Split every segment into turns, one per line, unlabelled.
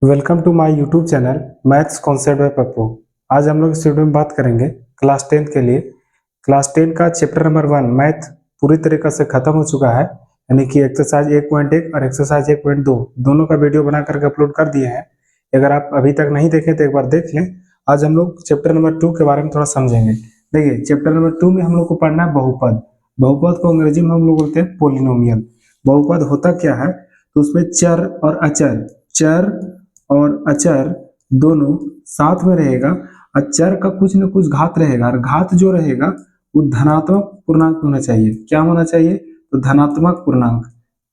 Welcome to my YouTube channel maths concept by Pappu. आज हम लोग इस वीडियो में बात करेंगे क्लास 10 के लिए। क्लास 10 का चैप्टर नंबर 1 मैथ पूरी तरीके से खत्म हो चुका है, यानी कि एक्सरसाइज 1.1 और एक्सरसाइज 1.2 दोनों का वीडियो बना करके अपलोड कर दिए हैं। अगर आप अभी तक नहीं देखे तो एक बार देख लें। आज हम लोग चैप्टर नंबर 2 के बारे में थोड़ा समझेंगे। देखिए, चैप्टर नंबर 2 में हम लोग को पढ़ना है बहुपद। बहुपद को अंग्रेजी में हम लोग बोलते हैं पोलिनोमियल। बहुपद होता क्या है, तो उसमें चर और अचर, चर और अचर दोनों साथ में रहेगा। अचर का कुछ न कुछ घात रहेगा, और घात जो रहेगा वो धनात्मक पूर्णांक होना चाहिए। क्या होना चाहिए? तो धनात्मक पूर्णांक,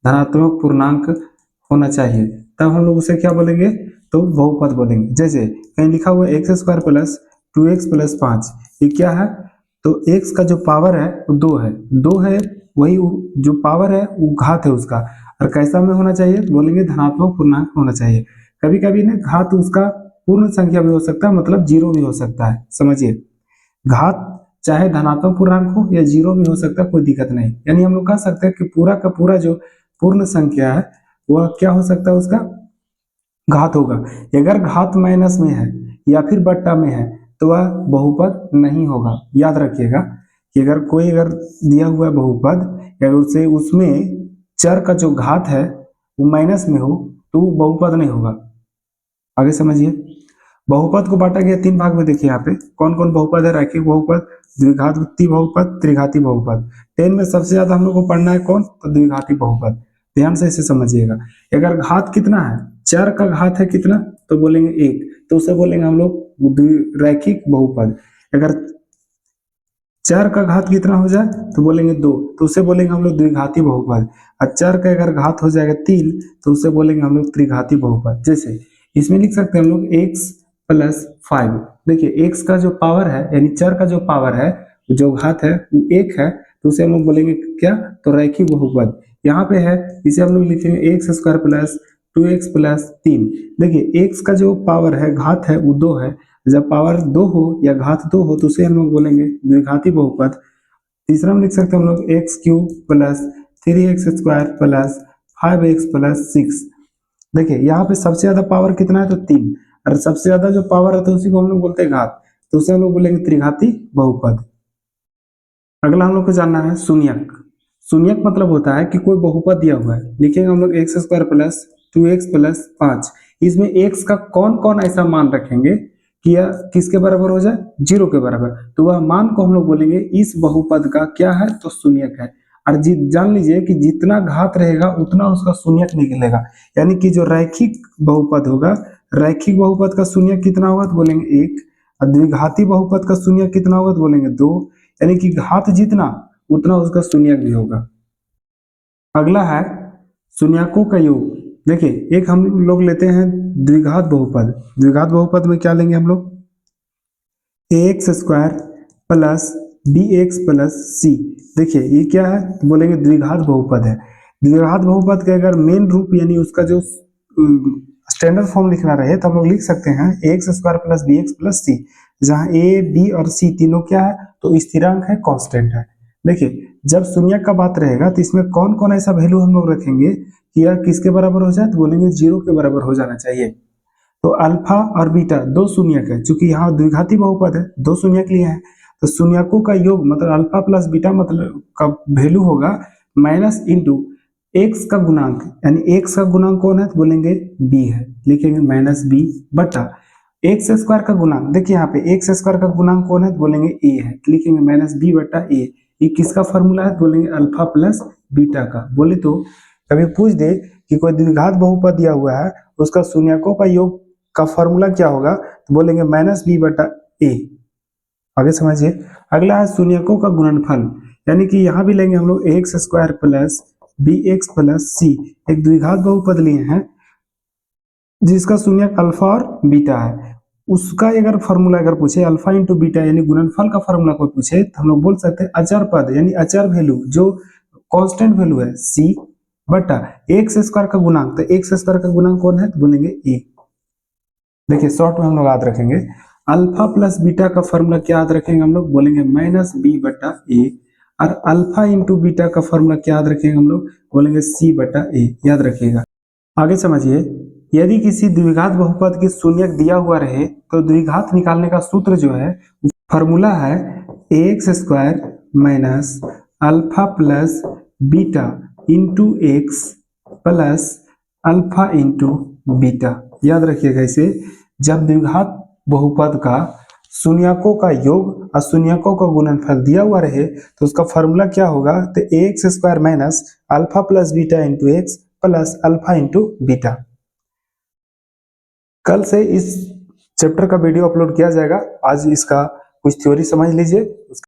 धनात्मक पूर्णांक होना चाहिए। तब हम लोग उसे क्या बोलेंगे? तो बहुपद बोलेंगे। जैसे कहीं लिखा हुआ है x square plus 2x plus 5, ये क्या है? तो x का जो पावर है वो 2 है, 2 है, वही जो पावर है वो घात है उसका। और कैसा में होना चाहिए? बोलेंगे धनात्मक पूर्णांक होना चाहिए। कभी कभी ना घात उसका पूर्ण संख्या भी हो सकता है, मतलब जीरो भी हो सकता है। समझिए, घात चाहे धनात्मक पूर्णांक हो या जीरो भी हो सकता है, कोई दिक्कत नहीं। यानी हम लोग कह सकते हैं कि पूरा का पूरा जो पूर्ण संख्या है वह क्या हो सकता है? उसका घात होगा। अगर घात माइनस में है या फिर बट्टा में है तो वह बहुपद नहीं होगा। याद रखिएगा कि अगर दिया हुआ है बहुपद, अगर उसे उसमें चर का जो घात है वो माइनस में हो तो वो बहुपद नहीं होगा। आगे समझिए, बहुपद को बांटा गया 3 भाग में। देखिए यहाँ पे कौन कौन बहुपद है। रैखिक बहुपद, द्विघाती बहुपद, त्रिघाती बहुपद। 10 में सबसे ज्यादा हम लोग को पढ़ना है कौन? तो द्विघाती बहुपद। ध्यान से इसे समझिएगा। अगर घात कितना है, चर का घात है कितना, तो बोलेंगे 1, तो उसे बोलेंगे हम लोग रैखिक बहुपद। अगर चर का घात कितना हो जाए तो बोलेंगे 2, तो उसे बोलेंगे हम लोग द्विघाती बहुपद। और चर का अगर घात हो जाएगा 3 तो उसे बोलेंगे हम लोग त्रिघाती बहुपद। जैसे इसमें लिख सकते हैं हम लोग x प्लस 5। देखिए x का जो पावर है, यानी चर का जो पावर है, जो घात है वो 1 है, तो उसे हम लोग बोलेंगे क्या? तो रैखिक बहुपद। यहाँ पे है, इसे हम लोग लिखेंगे x square plus 2x plus 3। देखिए x का जो पावर है, घात है, वो 2 है। जब पावर 2 हो या घात 2 हो तो उसे हम लोग बोलेंगे द्विघाती बहुपद। तीसरा में लिख सकते हैं हम लोग x cube plus 3x square plus 5x plus 6। देखिए यहाँ पे सबसे ज्यादा पावर कितना है? तो 3, और सबसे ज्यादा जो पावर है तो उसी को हम लोग बोलते हैं घात, तो उसे हम लोग बोलेंगे त्रिघाती बहुपद। अगला हम लोग को जानना है शून्यक। शून्यक मतलब होता है कि कोई बहुपद दिया हुआ है, लिखेंगे हम लोग x square plus 2x plus 5। इसमें x का कौन कौन ऐसा मान रखेंगे कि यह किसके बराबर हो जाए? 0 के बराबर। तो वह मान को हम लोग बोलेंगे इस बहुपद का क्या है? तो शून्यक है। और जान लीजिए कि जितना घात रहेगा उतना उसका शून्यक निकलेगा। यानी कि जो रैखिक बहुपद होगा, रैखिक बहुपद का शून्यक कितना होगा? तो बोलेंगे 1। और द्विघाती बहुपद का शून्यक कितना होगा? तो बोलेंगे 2। यानी कि घात जितना उतना उसका शून्यक भी होगा। अगला है शून्यकों का योग। देखिए एक हम लोग लेते हैं द्विघात बहुपद। द्विघात बहुपद में क्या लेंगे हम लोग? X square plus b x plus c. देखिए ये क्या है? तो बोलेंगे द्विघात बहुपद है। द्विघात बहुपद का अगर मेन रूप यानी उसका जो स्टैंडर्ड फॉर्म लिखना रहे तो हम लोग लिख सकते हैं x square plus b x plus c, जहाँ ए बी और सी तीनों क्या है? तो स्थिरांक है, कांस्टेंट है। देखिए जब शून्य का बात रहेगा तो इसमें कौन कौन ऐसा वैल्यू हम लोग रखेंगे कि यह किसके बराबर हो जाए? तो बोलेंगे 0 के बराबर हो जाना चाहिए। तो अल्फा और बीटा दो शून्यक है, चूंकि यहाँ द्विघाती बहुपद है, दो शून्यक लिए हैं, तो शून्यकों का योग मतलब अल्फा प्लस बीटा मतलब का वैल्यू होगा माइनस इंटू एक्स का गुणांक। यानी एक्स का गुणांक कौन है? तो बोलेंगे बी है, लिखेंगे माइनस बी बटा एक्स स्क्वायर का गुणांक। देखिए यहाँ पे एक्स स्क्वायर का गुणांक कौन है? तो बोलेंगे ए है, लिखेंगे माइनस बी बटा ए। ये किसका फॉर्मूला है? तो बोलेंगे अल्फा प्लस बीटा का। बोले तो कभी पूछ दे कि कोई द्विघात बहुपद दिया हुआ है, उसका शून्यकों का योग का फॉर्मूला क्या होगा? तो बोलेंगे माइनस बी बटा ए। आगे समझिए, अगला है शून्यकों का गुणनफल। यानी कि यहाँ भी लेंगे हम लोग x square plus b x plus c. एक द्विघात बहुपद लिए हैं जिसका शून्यक अल्फा और बीटा है, उसका अगर फॉर्मूला अगर पूछे अल्फा इंटू बीटा यानी गुणनफल का फॉर्मूला कोई पूछे तो हम लोग बोल सकते हैं अचर पद यानी अचर वैल्यू जो कांस्टेंट वैल्यू है सी बटा एक्स स्क्वायर का गुणांक। तो एक्स स्क्वायर का गुणांक कौन है? तो बोलेंगे ए। देखिए शॉर्ट में हम लोग याद रखेंगे अल्फा प्लस बीटा का फॉर्मूला क्या याद रखेंगे हम लोग? बोलेंगे माइनस बी बटा ए। और अल्फा इंटू बीटा का फॉर्मूला क्या याद रखेंगे हम लोग? बोलेंगे सी बटा ए। याद रखिएगा। आगे समझिए, यदि किसी द्विघात बहुपद की शून्यक दिया हुआ रहे तो द्विघात निकालने का सूत्र जो है, फॉर्मूला है x square minus alpha plus beta into x plus alpha into beta. याद रखिएगा इसे, जब द्विघात बहुपद का शून्यकों का योग और शून्यकों का गुणनफल दिया हुआ रहे तो उसका फॉर्मूला क्या होगा, तो x square minus alpha plus beta into x plus alpha into beta. कल से इस चैप्टर का वीडियो अपलोड किया जाएगा। आज इसका कुछ थ्योरी समझ लीजिए।